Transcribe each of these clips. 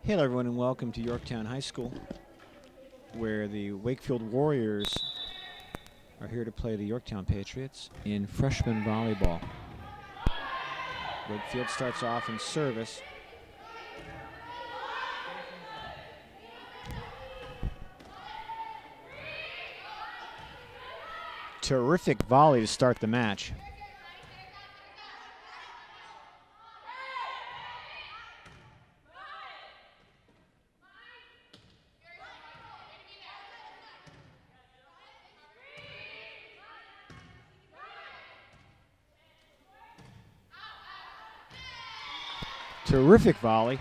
Hello everyone and welcome to Yorktown High School, where the Wakefield Warriors are here to play the Yorktown Patriots in freshman volleyball. Wakefield starts off in service. Terrific volley to start the match. Terrific volley.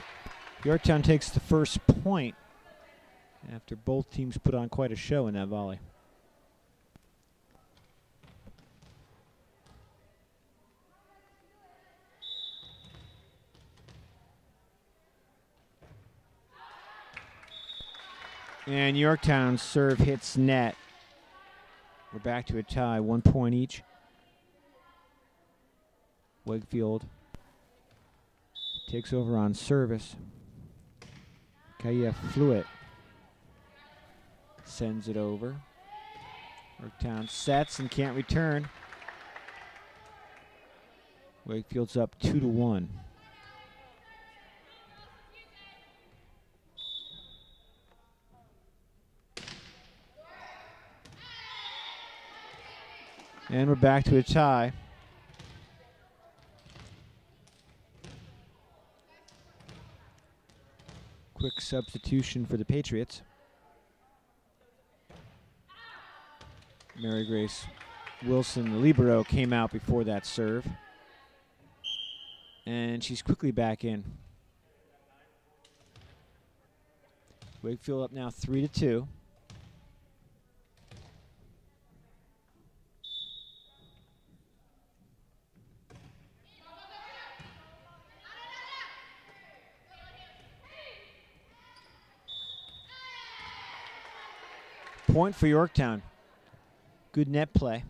Yorktown takes the first point after both teams put on quite a show in that volley. And Yorktown's serve hits net. We're back to a tie, 1 point each. Wakefield takes over on service. Fluid sends it over. Yorktown sets and can't return. Wakefield's up 2-1. And we're back to a tie. Quick substitution for the Patriots. Mary Grace Wilson, the libero, came out before that serve. And she's quickly back in. Wakefield up now 3-2. Point for Yorktown. Good net play.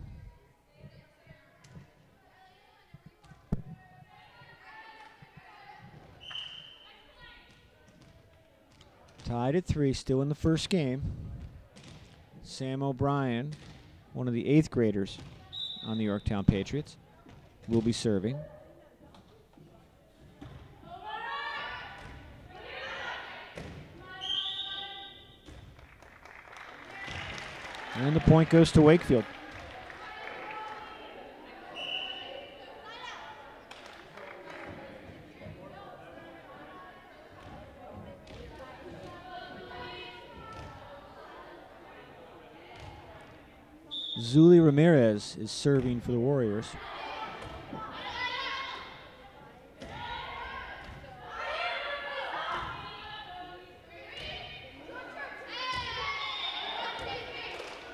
Tied at 3, still in the first game. Sam O'Brien, one of the 8th graders on the Yorktown Patriots, will be serving. And the point goes to Wakefield. Zuli Ramirez is serving for the Warriors.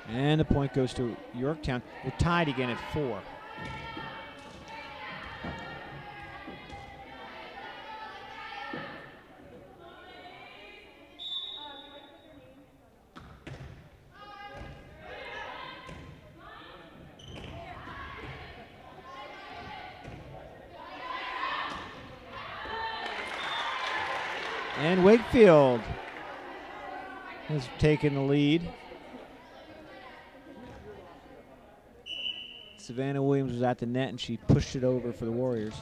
And the point goes to Yorktown. We're tied again at 4. And Wakefield has taken the lead. Savannah Williams was at the net and she pushed it over for the Warriors.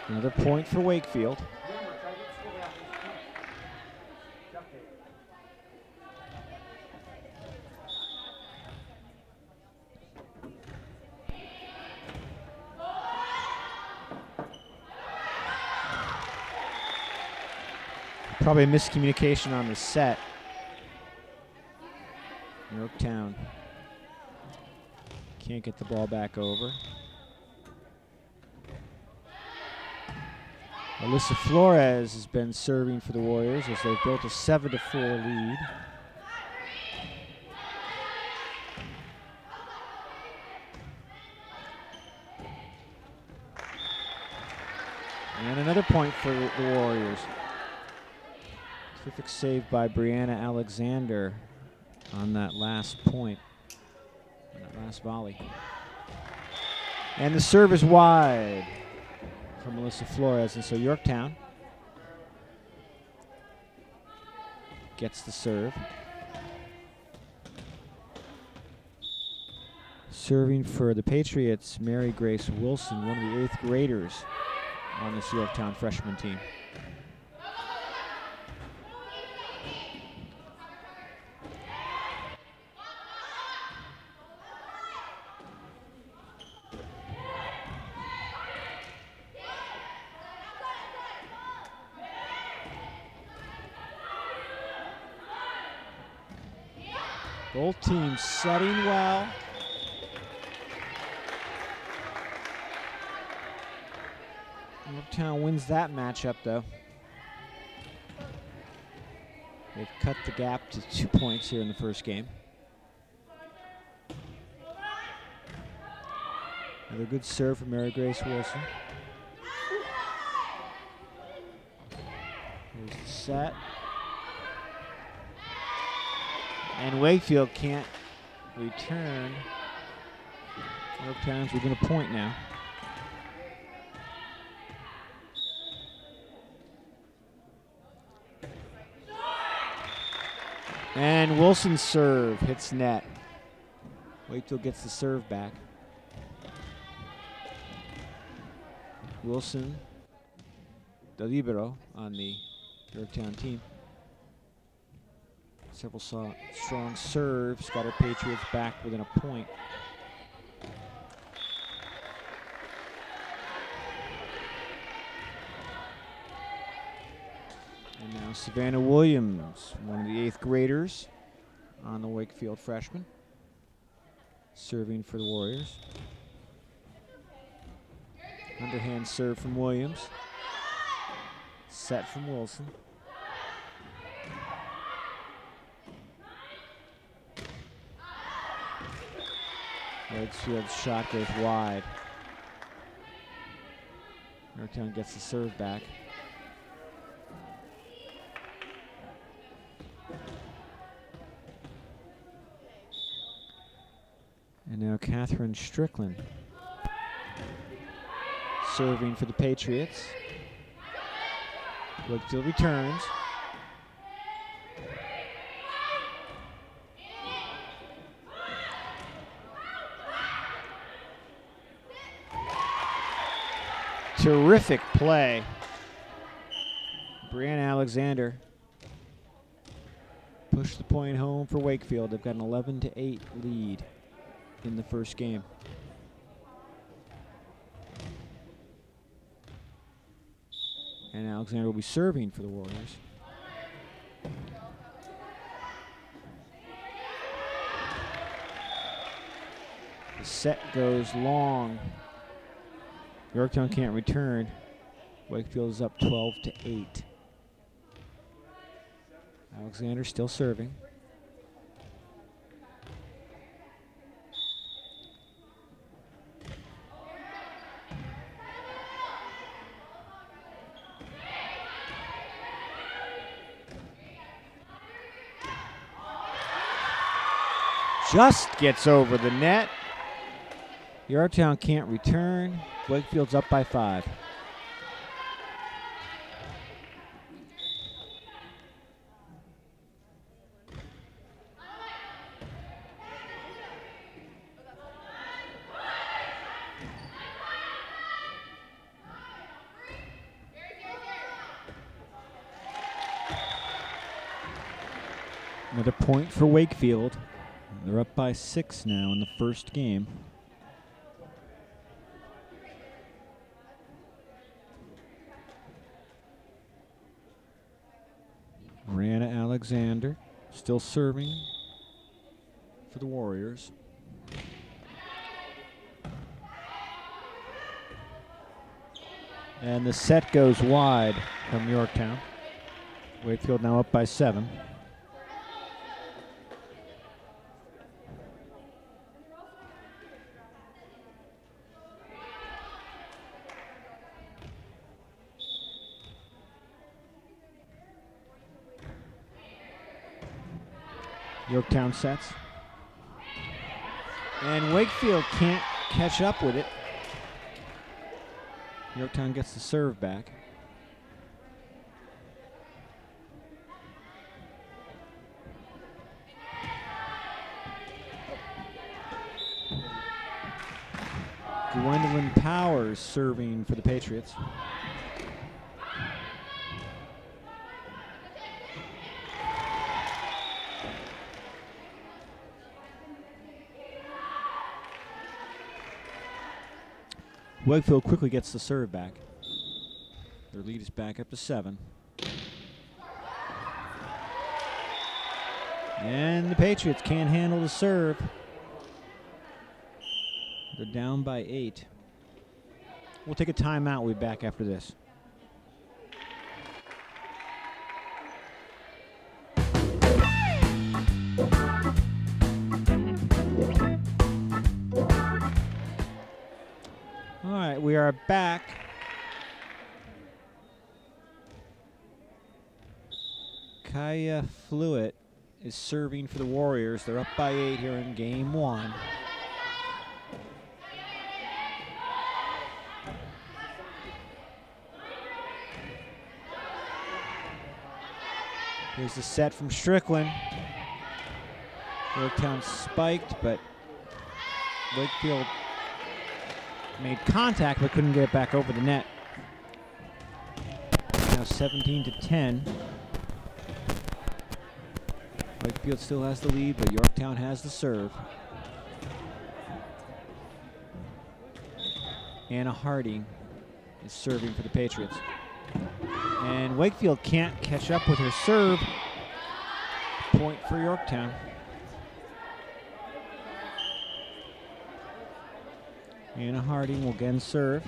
Another point for Wakefield. Probably a miscommunication on the set. Yorktown can't get the ball back over. Alyssa Flores has been serving for the Warriors as they've built a 7-4 lead. And another point for the Warriors. Terrific save by Brianna Alexander on that last point, on that last volley. And the serve is wide from Alyssa Flores, and so Yorktown gets the serve. Serving for the Patriots, Mary Grace Wilson, one of the 8th graders on this Yorktown freshman team. Both teams setting well. Yorktown wins that matchup, though. They've cut the gap to 2 points here in the first game. Another good serve from Mary Grace Wilson. Here's the set. And Wakefield can't return. Yorktown's within a point now. And Wilson's serve hits net. Wakefield gets the serve back. Wilson, the libero on the Yorktown team. Several strong serves, got our Patriots back within a point. And now Savannah Williams, one of the 8th graders on the Wakefield freshman, serving for the Warriors. Underhand serve from Williams. Set from Wilson. Wakefield's shot goes wide. Yorktown gets the serve back. And now Catherine Strickland serving for the Patriots. Wakefield returns. Terrific play. Brianna Alexander pushed the point home for Wakefield. They've got an 11-8 lead in the first game. And Alexander will be serving for the Warriors. The set goes long. Yorktown can't return. Wakefield is up 12-8. Alexander still serving. Just gets over the net. Yorktown can't return. Wakefield's up by 5. Another point for Wakefield. They're up by 6 now in the first game. Brianna Alexander still serving for the Warriors. And the set goes wide from Yorktown. Wakefield now up by 7. Yorktown sets. And Wakefield can't catch up with it. Yorktown gets the serve back. Gwendolyn Powers serving for the Patriots. Wakefield quickly gets the serve back. Their lead is back up to 7. And the Patriots can't handle the serve. They're down by 8. We'll take a timeout. We'll be back after this. All right, we are back. Kaya Fluitt is serving for the Warriors. They're up by 8 here in game 1. Here's the set from Strickland. Yorktown spiked, but Wakefield made contact but couldn't get it back over the net. Now 17-10. Wakefield still has the lead, but Yorktown has the serve. Anna Harding is serving for the Patriots. And Wakefield can't catch up with her serve. Point for Yorktown. Anna Harding will again serve.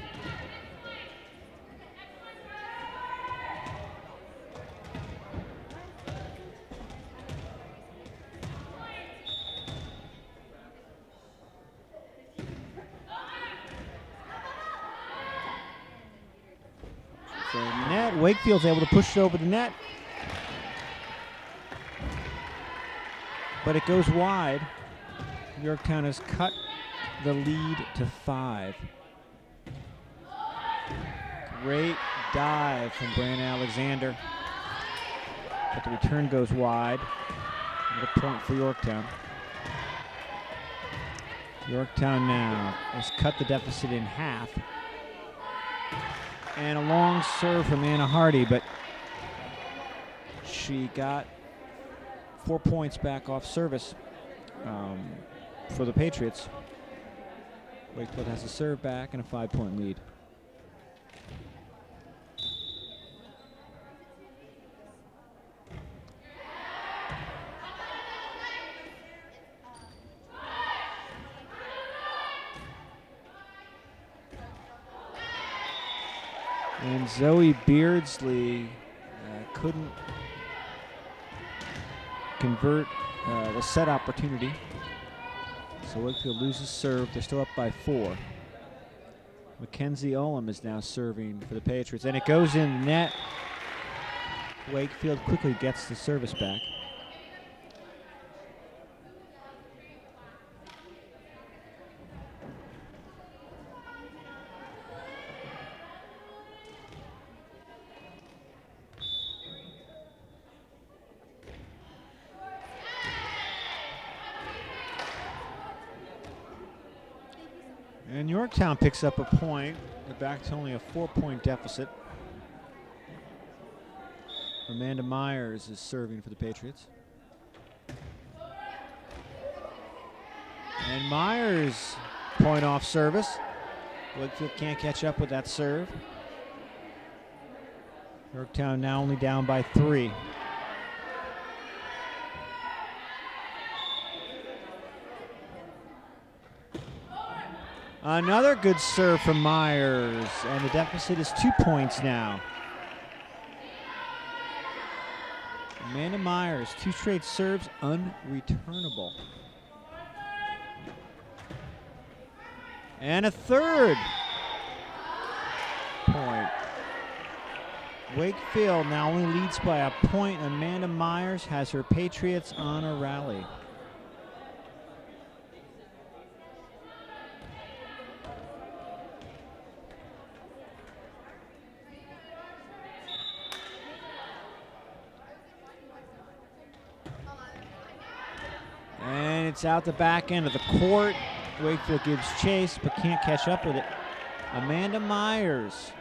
So net, Wakefield's able to push it over the net. But it goes wide. Yorktown has cut the lead to 5. Great dive from Brandon Alexander. But the return goes wide. Another point for Yorktown. Yorktown now has cut the deficit in half. And a long serve from Anna Hardy, but she got 4 points back off service for the Patriots. Wakefield has a serve back and a 5-point lead. And Zoe Beardsley couldn't convert the set opportunity. So Wakefield loses serve. They're still up by 4. Mackenzie Olam is now serving for the Patriots. And it goes in the net. Wakefield quickly gets the service back. And Yorktown picks up a point. They're back to only a 4-point deficit. Amanda Myers is serving for the Patriots. And Myers, point off service. Wakefield can't catch up with that serve. Yorktown now only down by 3. Another good serve from Myers, and the deficit is 2 points now. Amanda Myers, 2 straight serves, unreturnable. And a third point. Wakefield now only leads by a point. Amanda Myers has her Patriots on a rally. And it's out the back end of the court. Wakefield gives chase, but can't catch up with it. Amanda Myers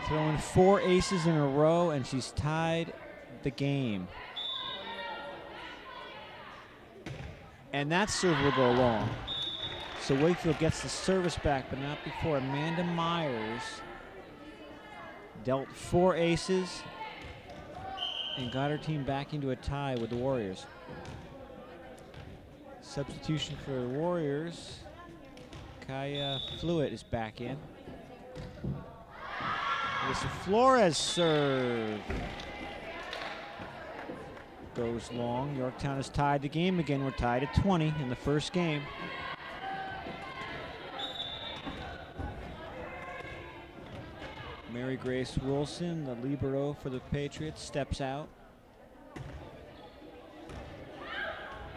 throwing 4 aces in a row, and she's tied the game. And that serve will go long. So Wakefield gets the service back, but not before Amanda Myers dealt 4 aces and got her team back into a tie with the Warriors. Substitution for the Warriors. Kaya Fluid is back in. This Flores serve goes long. Yorktown has tied the game again. We're tied at 20 in the first game. Mary Grace Wilson, the libero for the Patriots, steps out.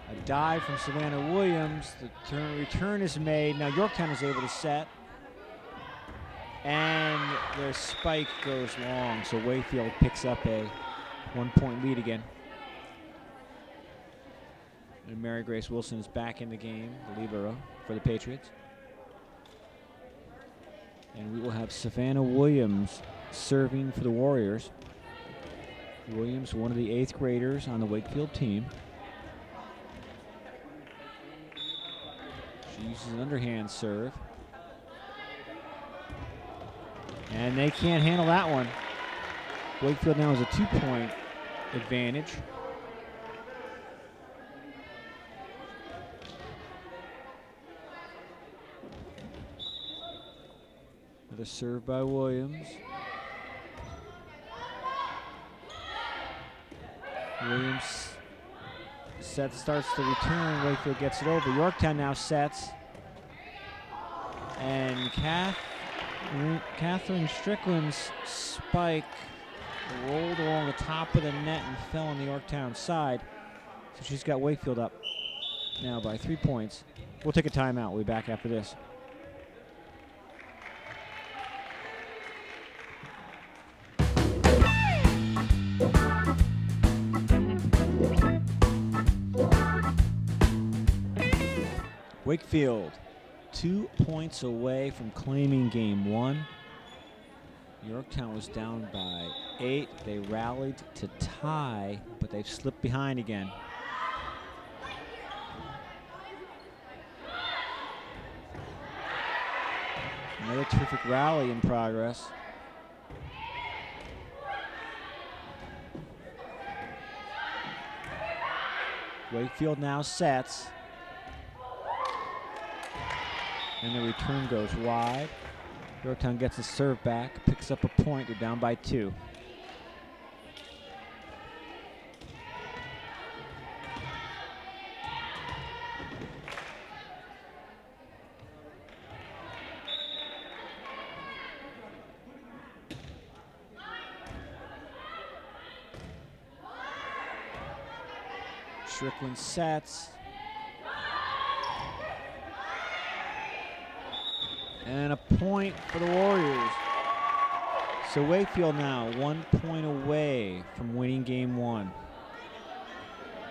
A dive from Savannah Williams. The return is made. Now Yorktown is able to set. And their spike goes long, so Wakefield picks up a 1-point lead again. And Mary Grace Wilson is back in the game, the libero for the Patriots. And we will have Savannah Williams serving for the Warriors. Williams, one of the 8th graders on the Wakefield team. She uses an underhand serve. And they can't handle that one. Wakefield now has a 2-point advantage. Another serve by Williams. Williams starts the return. Wakefield gets it over. Yorktown now sets. And Catherine Strickland's spike rolled along the top of the net and fell on the Yorktown side. So she's got Wakefield up now by 3 points. We'll take a timeout. We'll be back after this. Wakefield 2 points away from claiming game 1. Yorktown was down by 8. They rallied to tie, but they've slipped behind again. Another terrific rally in progress. Wakefield now sets. And the return goes wide. Yorktown gets the serve back, picks up a point. They're down by 2. Strickland sets. And a point for the Warriors. So Wakefield now 1 point away from winning game 1.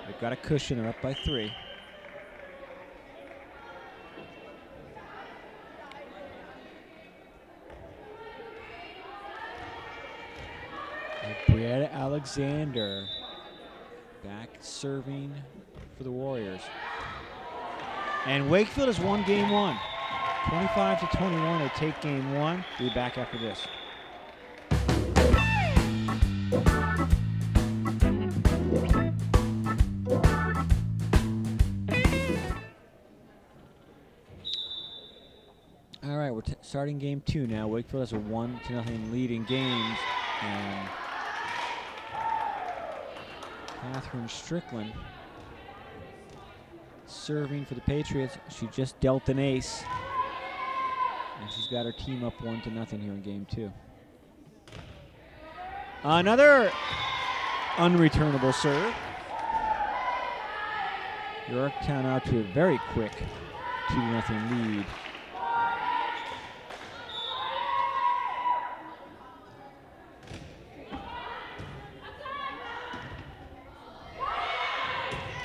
They've got a cushion, they're up by 3. And Brianna Alexander back serving for the Warriors. And Wakefield has won game 1. 25-21, they take game 1. We'll be back after this. starting game 2 now. Wakefield has a 1-0 lead in games, and Catherine Strickland serving for the Patriots. She just dealt an ace, and she's got her team up 1-0 here in game 2. Another unreturnable serve. Yorktown out to a very quick 2-0 lead.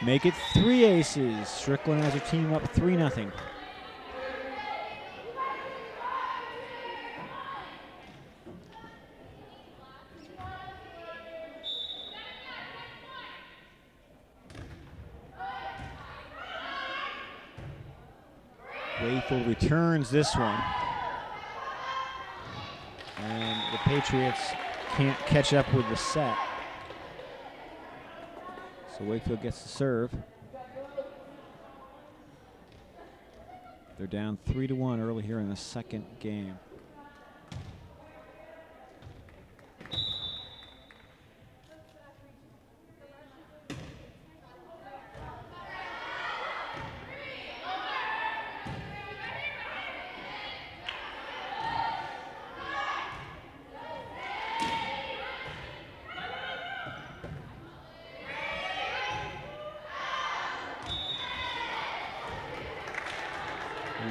Make it 3 aces. Strickland has her team up 3-0. Wakefield returns this one. And the Patriots can't catch up with the set. So Wakefield gets the serve. They're down 3-1 early here in the second game.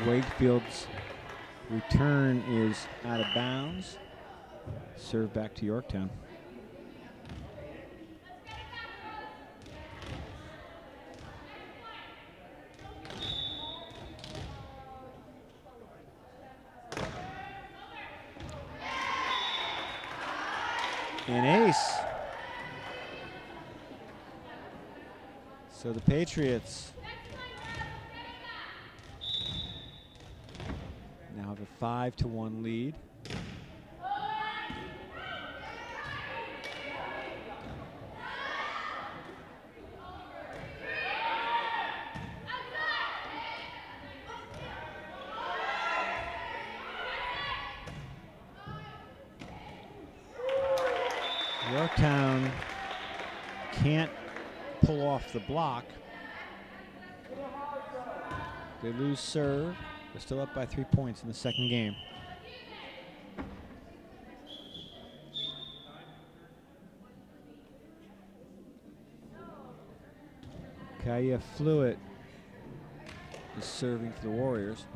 Wakefield's return is out of bounds. Serve back to Yorktown. An ace. So the Patriots now have a 5-1 lead. Yorktown can't pull off the block. They lose serve. They're still up by 3 points in the second game. Kaya Fluid is serving for the Warriors.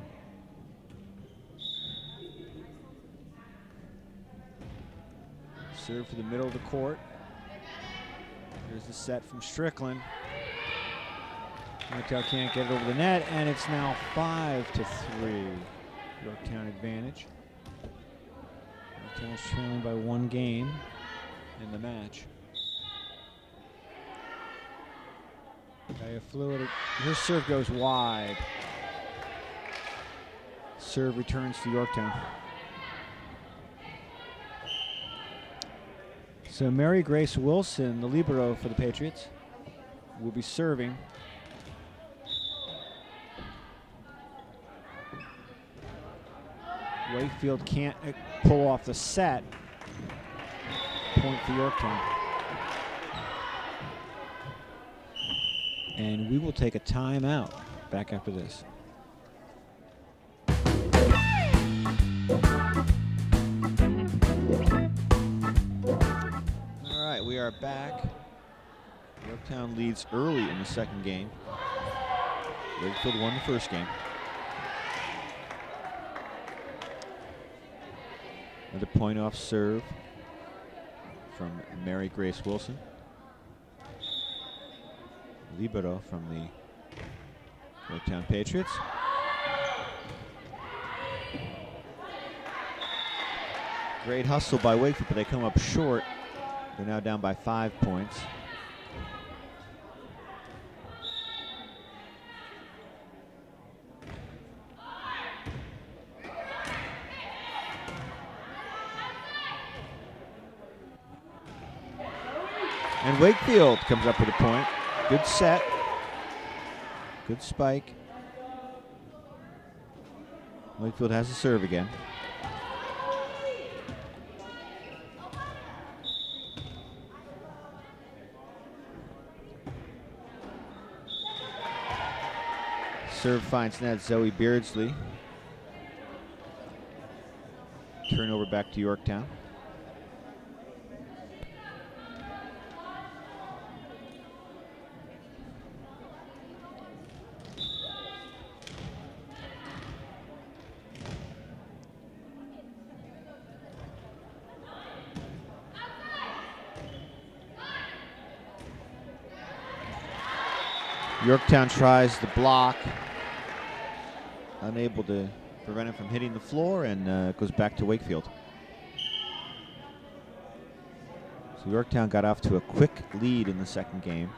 Serve for the middle of the court. Here's the set from Strickland. Yorktown can't get it over the net, and it's now 5-3. Yorktown advantage. Yorktown's trailing by 1 game in the match. Kaya Fluid, her serve goes wide. Serve returns to Yorktown. So Mary Grace Wilson, the libero for the Patriots, will be serving. Wakefield can't pull off the set. Point for Yorktown. And we will take a timeout back after this. All right, we are back. Yorktown leads early in the second game. Wakefield won the first game. Another point-off serve from Mary Grace Wilson. Libero from the Yorktown Patriots. Great hustle by Wakefield, but they come up short. They're now down by 5 points. And Wakefield comes up with a point. Good set. Good spike. Wakefield has a serve again. Serve finds net. Zoe Beardsley. Turnover back to Yorktown. Yorktown tries the block, unable to prevent it from hitting the floor, and it goes back to Wakefield. So Yorktown got off to a quick lead in the second game,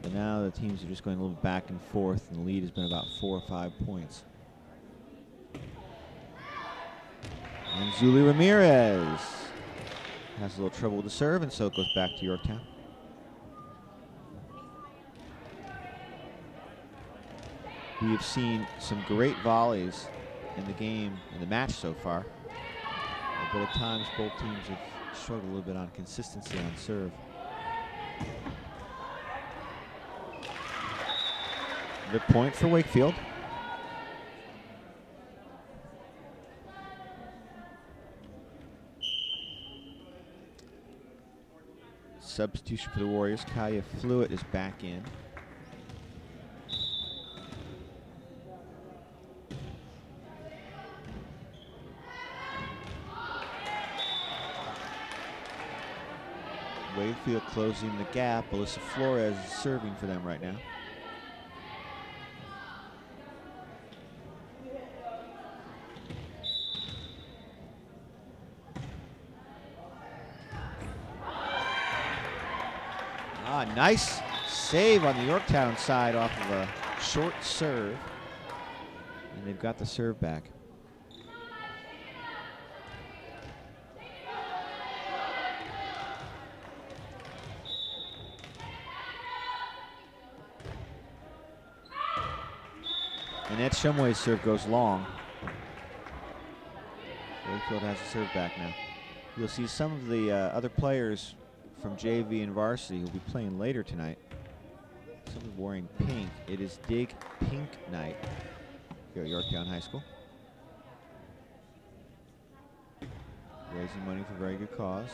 but now the teams are just going a little bit back and forth, and the lead has been about 4 or 5 points. And Zuli Ramirez has a little trouble with the serve, and so it goes back to Yorktown. We have seen some great volleys in the game, in the match so far, but at times both teams have struggled a little bit on consistency on serve. Good point for Wakefield. Substitution for the Warriors. Kaya Fluid is back in. Wakefield closing the gap. Alyssa Flores is serving for them right now. Nice save on the Yorktown side off of a short serve. And they've got the serve back. Annette Shumway's serve goes long. Wakefield has the serve back now. You'll see some of the other players from JV and varsity who'll be playing later tonight. Some are wearing pink. It is Dig Pink Night here at Yorktown High School. Raising money for a very good cause.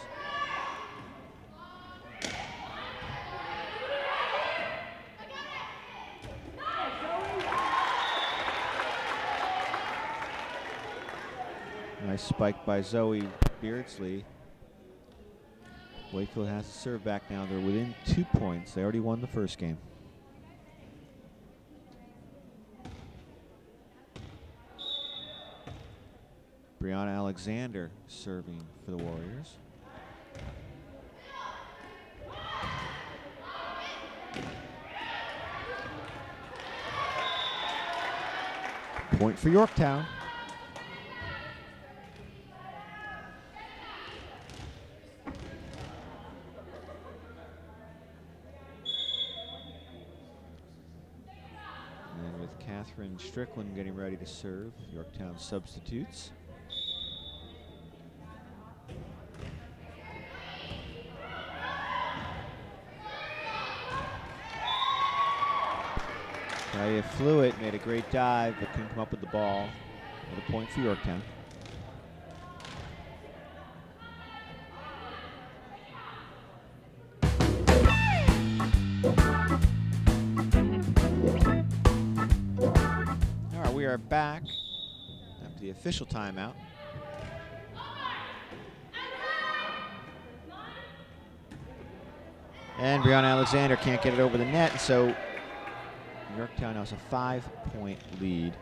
Nice spike by Zoe Beardsley. Wakefield has to serve back now. They're within 2 points. They already won the first game. Brianna Alexander serving for the Warriors. Point for Yorktown. Catherine Strickland getting ready to serve. Yorktown substitutes. Kaya Fluid made a great dive but couldn't come up with the ball. Another point for Yorktown. We are back after the official timeout. And Brianna Alexander can't get it over the net, so Yorktown has a 5-point lead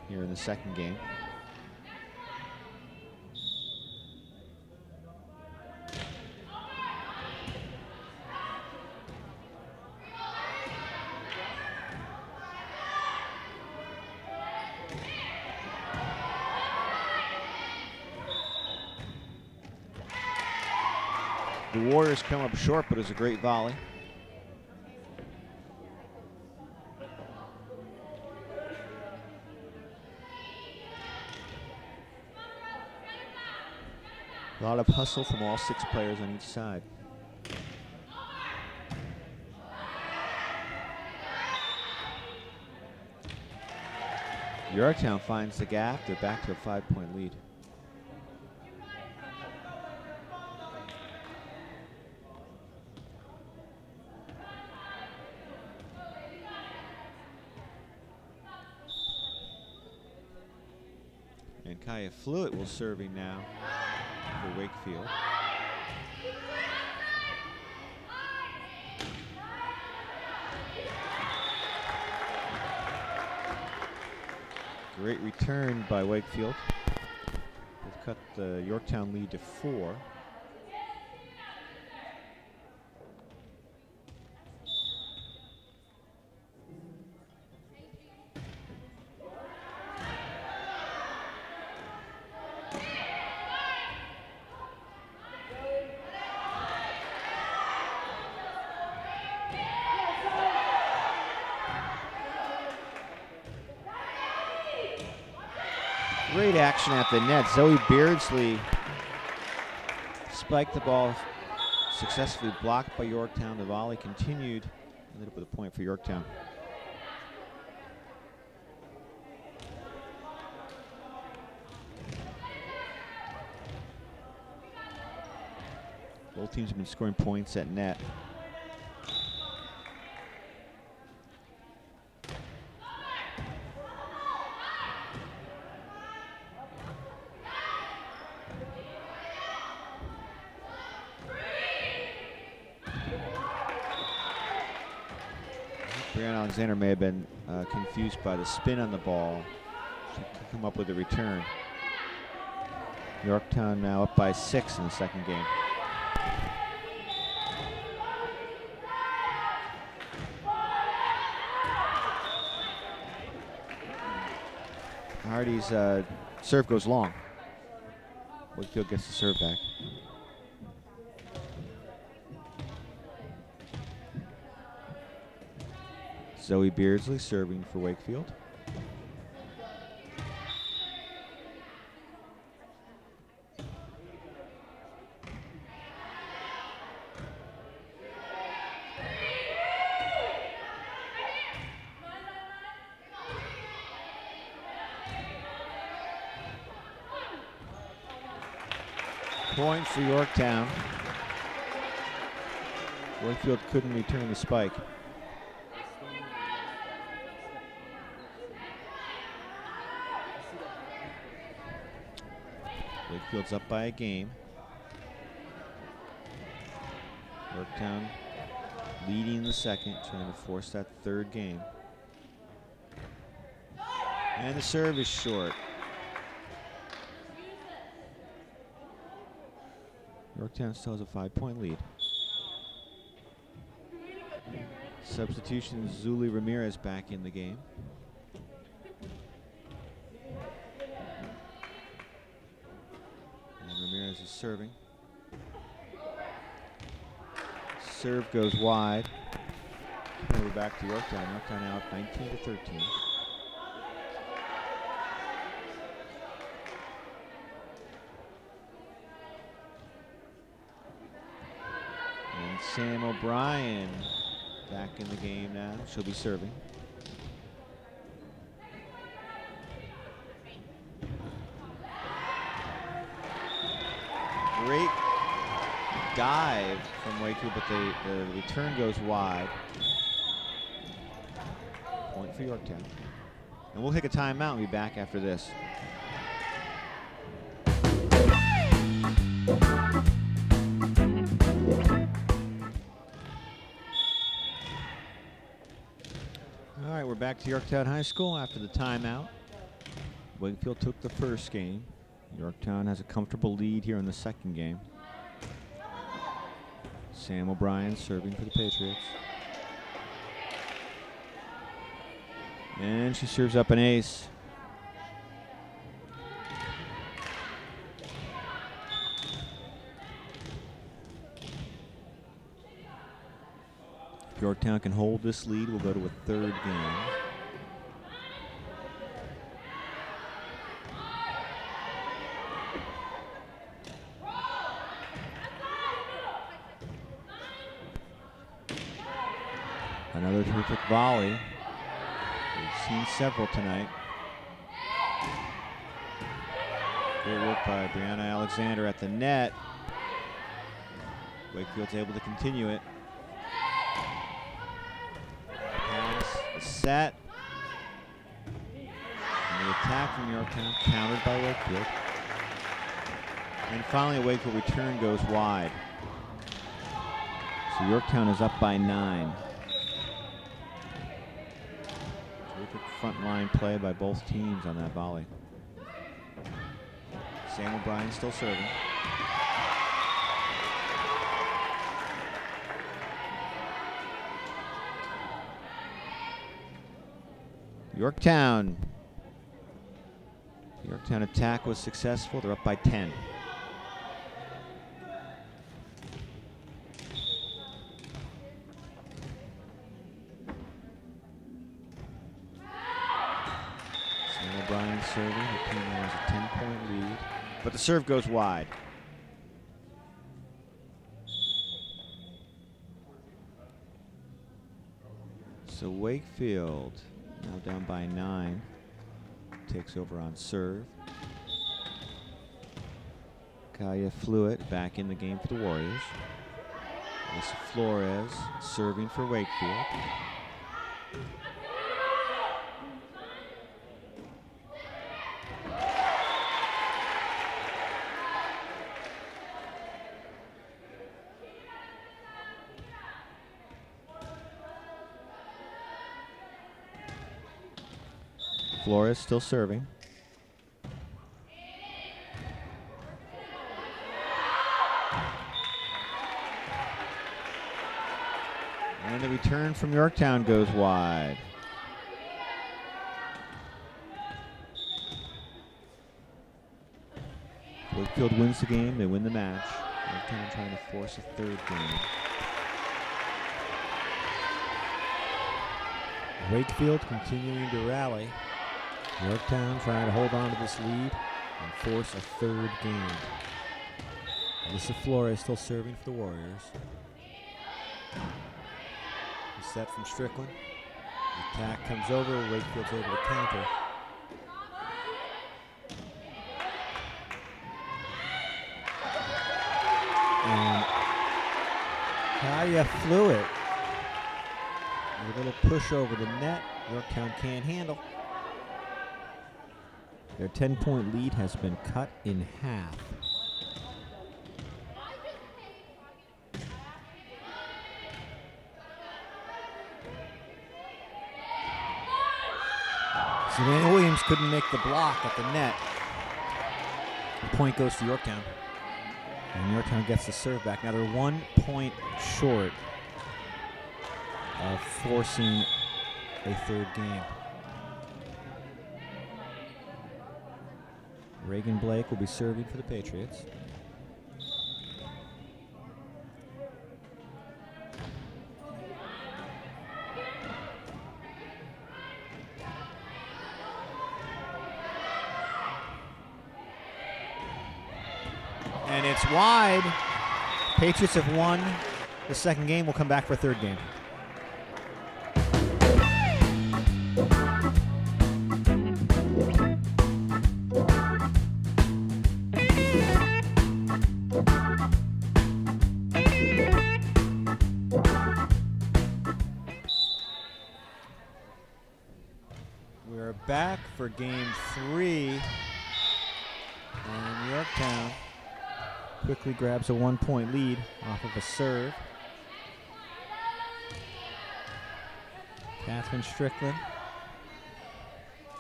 here in the second game. The Warriors come up short, but it's a great volley. A lot of hustle from all 6 players on each side. Yorktown finds the gap. They're back to a 5-point lead. And Kaya Fluid will serving now for Wakefield. Great return by Wakefield. They've cut the Yorktown lead to 4. Great action at the net. Zoe Beardsley spiked the ball, successfully blocked by Yorktown. The volley continued, ended up with a point for Yorktown. Both teams have been scoring points at net. Alexander may have been confused by the spin on the ball. She could come up with a return. Yorktown now up by 6 in the second game. Hardy's serve goes long. Wakefield gets the serve back. Zoe Beardsley serving for Wakefield. Point for Yorktown. Wakefield couldn't return the spike. Wakefield's up by a game. Yorktown leading the second, trying to force that third game. And the serve is short. Yorktown still has a 5-point lead. Substitution, Zuli Ramirez back in the game. Ramirez is serving. Serve goes wide. We're back to Yorktown. Yorktown now up 19-13. And Sam O'Brien back in the game now. She'll be serving. Great dive from Wakefield, but the return goes wide. Point for Yorktown. And we'll take a timeout and be back after this. All right, we're back to Yorktown High School after the timeout. Wakefield took the first game. Yorktown has a comfortable lead here in the second game. Sam O'Brien serving for the Patriots. And she serves up an ace. If Yorktown can hold this lead, we'll go to a third game. Another terrific volley. We've seen several tonight. Great work by Brianna Alexander at the net. Wakefield's able to continue it. Pass, set. And the attack from Yorktown countered by Wakefield. And finally a Wakefield return goes wide. So Yorktown is up by 9. Terrific front line play by both teams on that volley. Sam O'Brien still serving. Yorktown. The Yorktown attack was successful. They're up by 10. Sam O'Brien serving. The team now has a 10-point lead. But the serve goes wide. So Wakefield, now down by 9, takes over on serve. Kaya Fluitt back in the game for the Warriors. Alyssa Flores serving for Wakefield. Flores still serving. And the return from Yorktown goes wide. Wakefield wins the game, they win the match. Yorktown trying to force a third game. Wakefield continuing to rally. Yorktown trying to hold on to this lead and force a third game. Alyssa Flores still serving for the Warriors. The set from Strickland. The attack comes over. Wakefield's able to counter. And Kaya Fluitt. A little push over the net. Yorktown can't handle. Their 10-point lead has been cut in half. Savannah Williams couldn't make the block at the net. The point goes to Yorktown. And Yorktown gets the serve back. Now they're 1 point short of forcing a third game. Reagan Blake will be serving for the Patriots. And it's wide. Patriots have won the second game. We'll come back for a third game. We're back for game 3. And Yorktown quickly grabs a 1-point lead off of a serve. Catherine Strickland,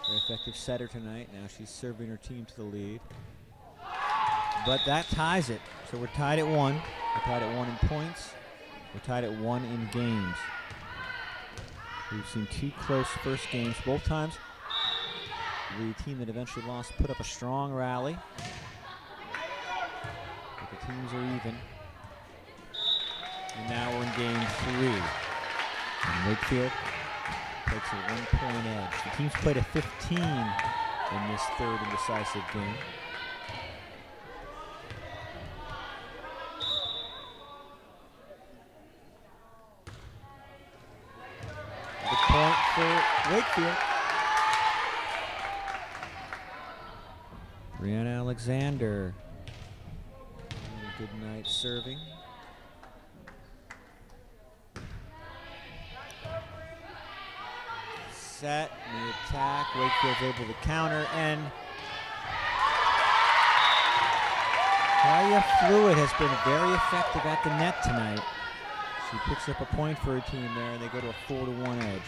very effective setter tonight. Now she's serving her team to the lead. But that ties it. So we're tied at 1. We're tied at 1 in points. We're tied at 1 in games. We've seen 2 close first games. Both times, the team that eventually lost put up a strong rally. But the teams are even. And now we're in game 3. And Wakefield takes a 1-point edge. The teams played a 15 in this third and decisive game. point for Wakefield. Brianna Alexander. Good night serving. Set, and the attack. Wakefield's able to counter, and Talia Fluid has been very effective at the net tonight. She picks up a point for her team there, and they go to a 4-1 edge.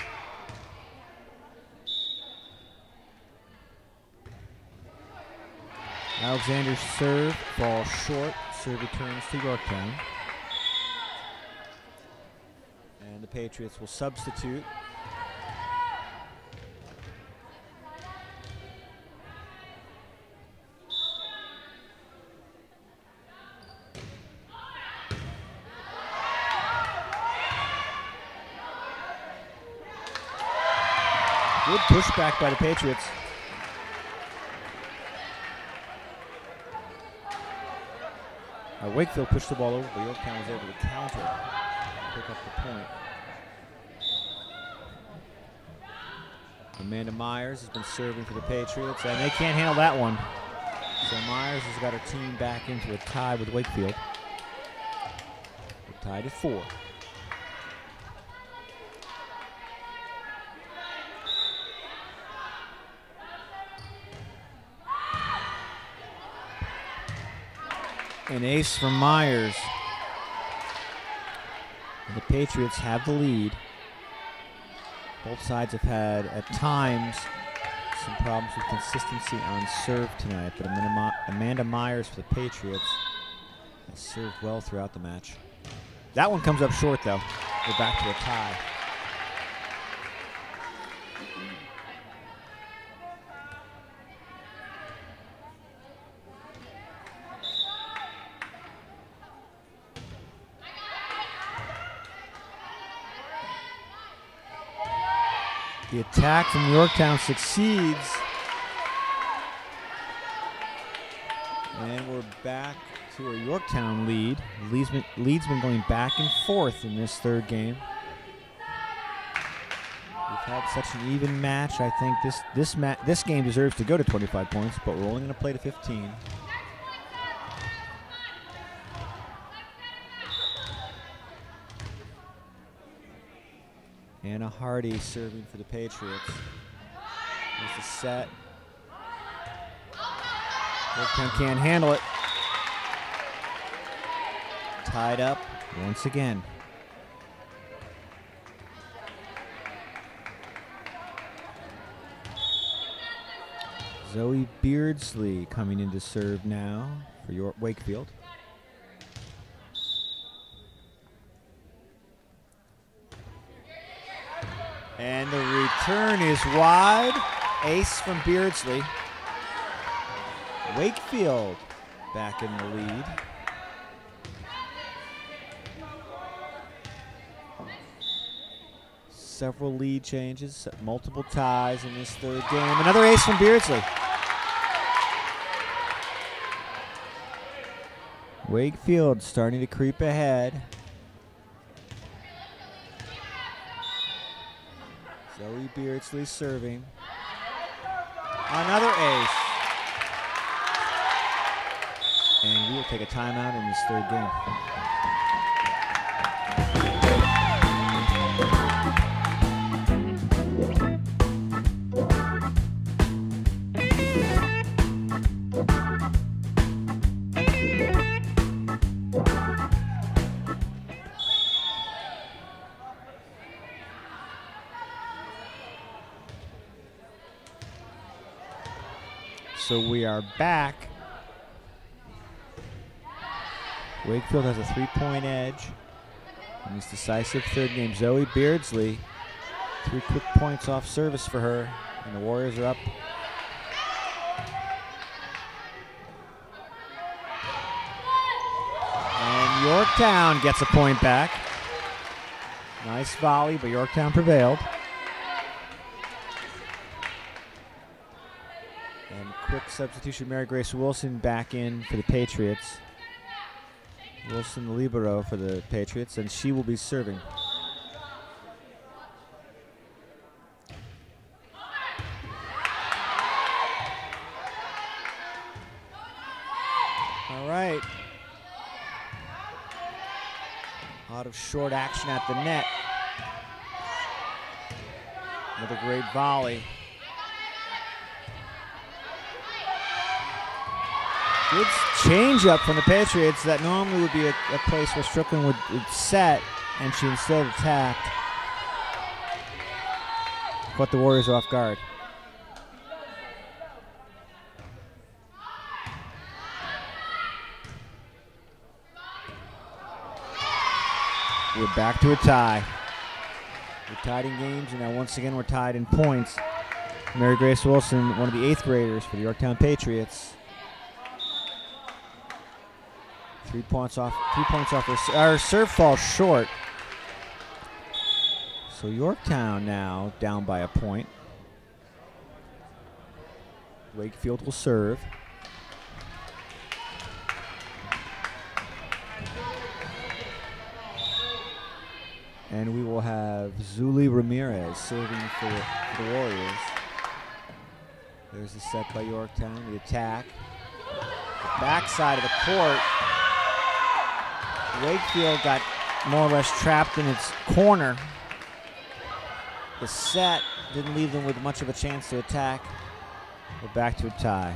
Alexander's serve falls short. Serve returns to Yorktown. And the Patriots will substitute. Good pushback by the Patriots. Wakefield pushed the ball over, but Yorktown was able to counter and pick up the point. Amanda Myers has been serving for the Patriots, and they can't handle that one. So Myers has got her team back into a tie with Wakefield. We're tied at 4. An ace from Myers. And the Patriots have the lead. Both sides have had, at times, some problems with consistency on serve tonight, but Amanda Myers for the Patriots has served well throughout the match. That one comes up short, though. We're back to a tie. The attack from Yorktown succeeds. And we're back to a Yorktown lead. Lead's been going back and forth in this third game. We've had such an even match. I think this game deserves to go to 25 points, but we're only going to play to 15. Anna Hardy serving for the Patriots. There's the set. Yorktown can't handle it. Tied up once again. Zoe Beardsley coming in to serve now for Wakefield. And the return is wide. Ace from Beardsley. Wakefield back in the lead. Several lead changes, multiple ties in this third game. Another ace from Beardsley. Wakefield starting to creep ahead. Zoe Beardsley serving. Another ace. And we will take a timeout in this third game. So we are back. Wakefield has a 3-point edge in this decisive third game. Zoe Beardsley, 3 quick points off service for her, and the Warriors are up. And Yorktown gets a point back. Nice volley, but Yorktown prevailed. And quick substitution, Mary Grace Wilson back in for the Patriots. Wilson, the libero for the Patriots, and she will be serving. lot of short action at the net. Another great volley. Good change-up from the Patriots. That normally would be a place where Strickland would set, and she instead attacked. Caught the Warriors off guard. We're back to a tie. We're tied in games, and now once again we're tied in points. Mary Grace Wilson, one of the 8th graders for the Yorktown Patriots. 3 points off. 3 points off. Our serve falls short. So Yorktown now down by a point. Wakefield will serve. And we will have Zuli Ramirez serving for the Warriors. There's the set by Yorktown, the attack. The backside of the court. Wakefield got more or less trapped in its corner. The set didn't leave them with much of a chance to attack. We're back to a tie.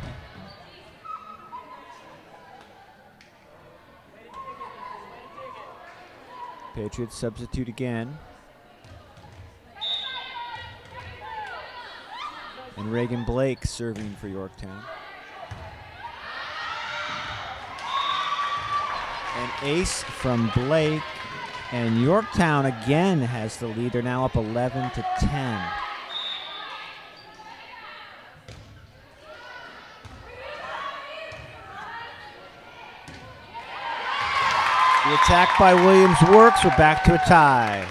Patriots substitute again. And Reagan Blake serving for Yorktown. An ace from Blake. And Yorktown again has the lead. They're now up 11-10. The attack by Williams works. We're back to a tie.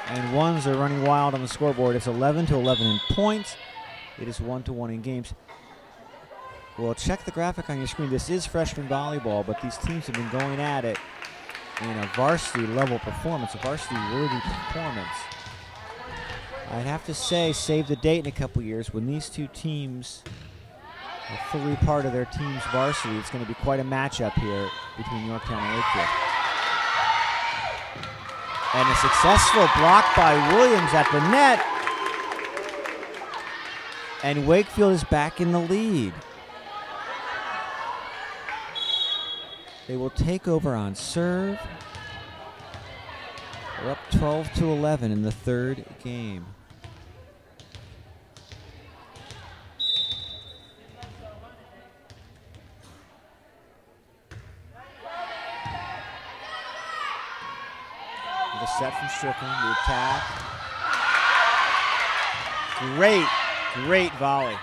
And ones are running wild on the scoreboard. It's 11-11 in points. It is 1-1 in games. Well, check the graphic on your screen. This is freshman volleyball, but these teams have been going at it in a varsity level performance, a varsity worthy performance. I'd have to say, save the date in a couple years when these two teams are fully part of their team's varsity. It's going to be quite a matchup here between Yorktown and Wakefield. And a successful block by Williams at the net. And Wakefield is back in the lead. They will take over on serve. They're up 12-11 in the third game. The set from Strickland, the attack. Great volley.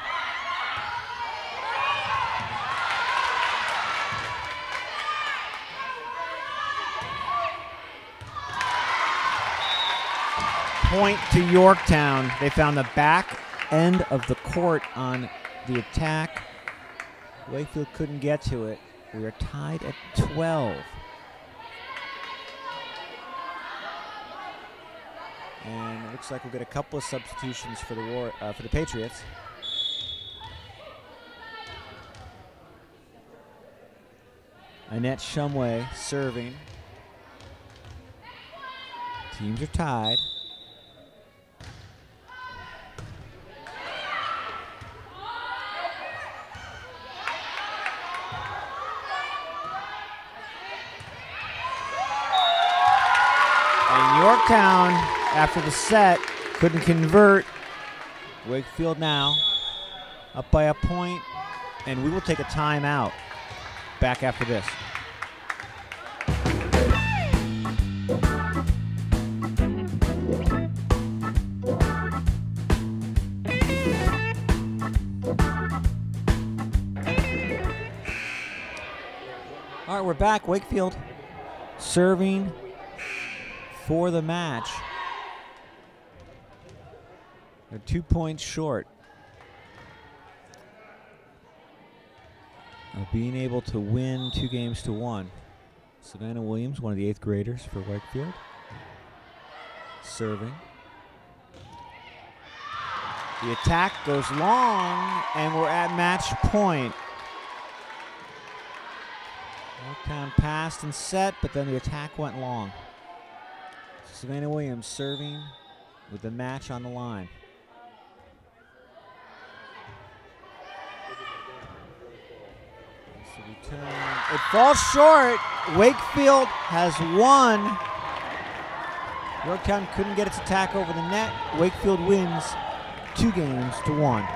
Point to Yorktown. They found the back end of the court on the attack. Wakefield couldn't get to it. We are tied at 12. And it looks like we'll get a couple of substitutions for the Patriots. Annette Shumway serving. Teams are tied. And Yorktown, after the set, couldn't convert. Wakefield now up by a point, and we will take a timeout. Back after this. All right, we're back. Wakefield serving for the match. They're 2 points short of being able to win 2-1. Savannah Williams, one of the 8th graders for Wakefield, serving. The attack goes long, and we're at match point. Yorktown passed and set, but then the attack went long. Savannah Williams serving with the match on the line. It falls short. Wakefield has won. Yorktown couldn't get its attack over the net. Wakefield wins 2-1.